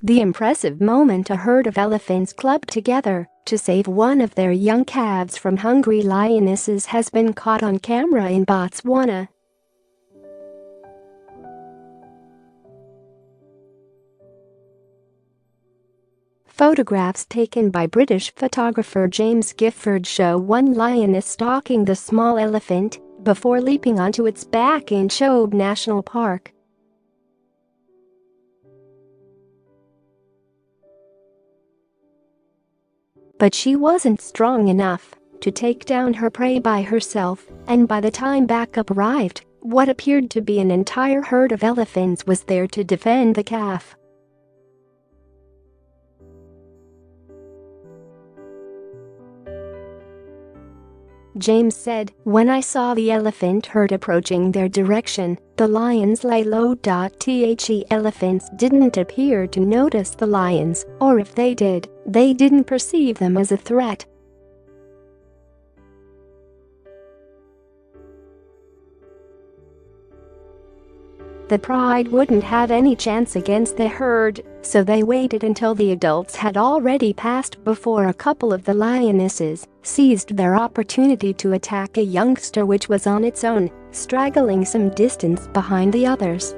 The impressive moment a herd of elephants clubbed together to save one of their young calves from hungry lionesses has been caught on camera in Botswana. Photographs taken by British photographer James Gifford show one lioness stalking the small elephant before leaping onto its back in Chobe National Park. But she wasn't strong enough to take down her prey by herself, and by the time backup arrived, what appeared to be an entire herd of elephants was there to defend the calf. James said, "When I saw the elephant herd approaching their direction, the lions lay low. The elephants didn't appear to notice the lions, or if they did, they didn't perceive them as a threat." The pride wouldn't have any chance against the herd, so they waited until the adults had already passed before a couple of the lionesses seized their opportunity to attack a youngster which was on its own, straggling some distance behind the others.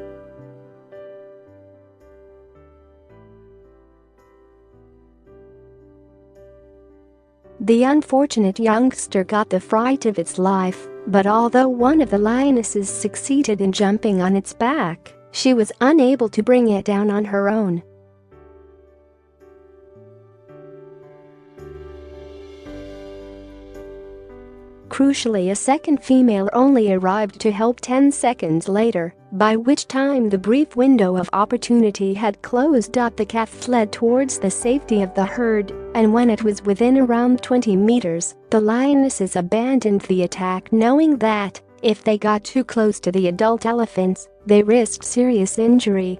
The unfortunate youngster got the fright of its life, but although one of the lionesses succeeded in jumping on its back, she was unable to bring it down on her own. Crucially, a second female only arrived to help 10 seconds later, by which time the brief window of opportunity had closed. The calf fled towards the safety of the herd, and when it was within around 20 meters, the lionesses abandoned the attack, knowing that, if they got too close to the adult elephants, they risked serious injury.